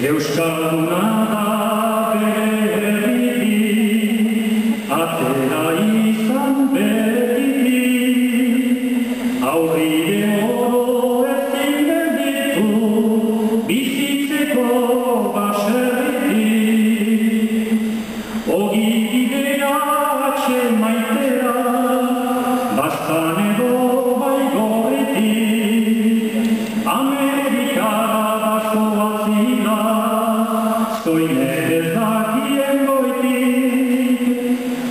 Euskalduna da bere herritik, atera izan betitik, aurride oro ezin gelditu, bizitzeko baserritik. Ogi bidea atxe maitera, bastan edo baigorritik, Amerikara basoazila, zoine ez dakien goitik,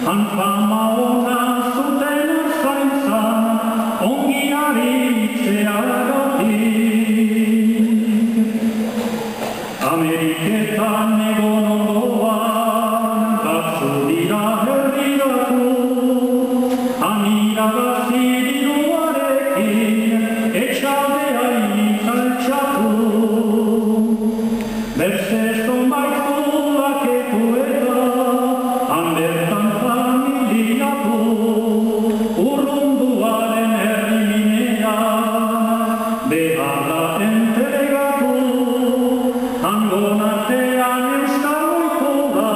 hanfama ona zuten zaintzan, ongi aritzeagatik. Ameriketan egon ondoan, batzu dira herriratu, anirabazi diruarekin, etxaldea itzaltxatu. Berze zonbaitzulak eta, hanbertan familiatu, urrunduaren herrinean, beharra entregatu, hangonartean euskal oitura,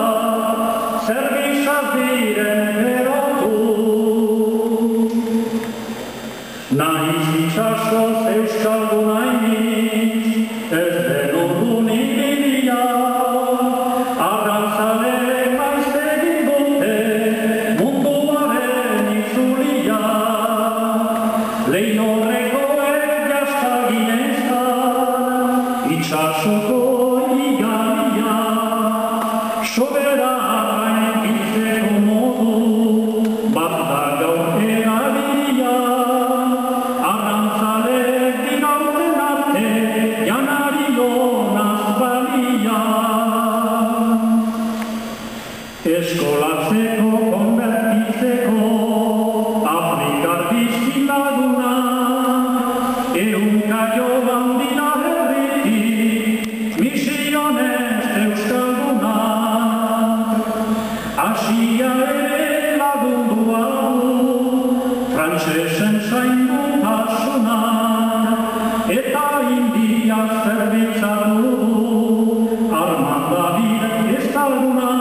zerbizaz diren geratu. Nahiz itxasoz euskalduna iniz, ez den urrun ibilia, arrantzaleek maiz egin dute munduaren itzulia. Lehin horrekoek jastaginezan, itxasoko igalia, sobera hain biltzeko modu, bat da gaur erabilia. Arrantzaleek dirauten arte, janari honaz balia. Eskolatzeko, konbertitzeko, Afrikar bizilaguna, ehunka joan dira herritik, misionez euskaldunak. Asia ere lagundu aldu, frantsesen zaindutasunak, eta India zerbitzatu du, armandabide estaldunak.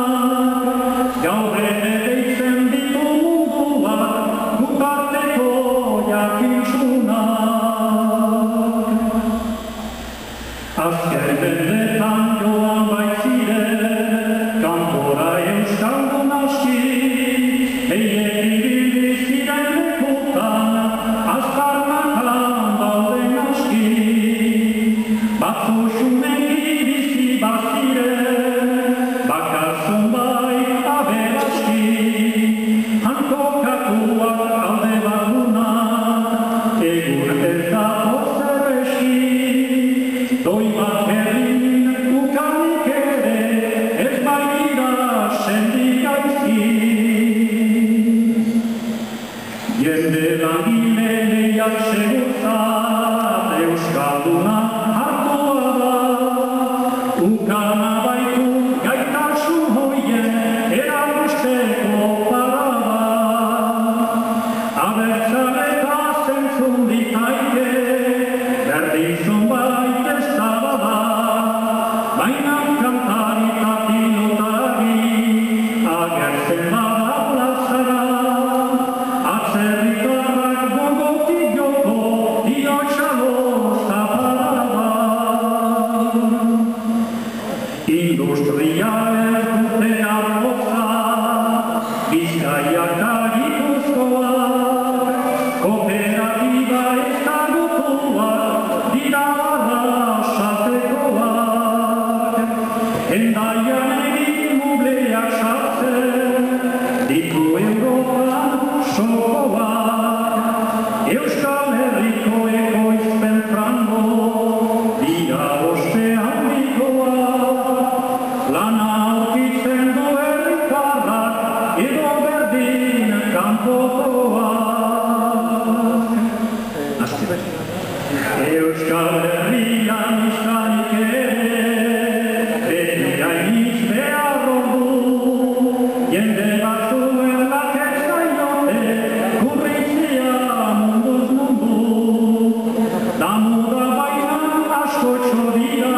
Gaur ere deitzen ditu munduak, gutarteko jakintzunak. Azken mendetan joan baitziren, kanpora euskaldun aski, heiek ibili ziren lekutan, azkarnakan dauden aski. Batzu xumeki bizi baziren, bakar zonbait aberaski, hankokatuak alde bagunak, egur ez dago zerreski. Doi bat herrin ukanik ere, ez baitira sendik gaizki. Jende langile lehiak segurzat, euskalduna hartua da. Ukana baitu gaitasun hoien, erakusteko parada. Abertzaleta zentzun ditaike, berdin zonbait ez da bada. Baina kantari eta pilotari, agertzen bada plazara. Atzerritarrak gogotik joko, dio txalo zaparada. Industrialez dute arroza, Bizkaiak da Gipuzkoak, kooperatiba ezagutuak, dira arrasatekoak. Hendaian egin mugleak sartzen, ditu Europan sokoak. Euskal Herriko ekoizpen frango, dira oste handikoak. Lana aurkitzen du herritarrak, edo berdin kanpokoak. Euskal Herrian izanik ere, beti hain Ira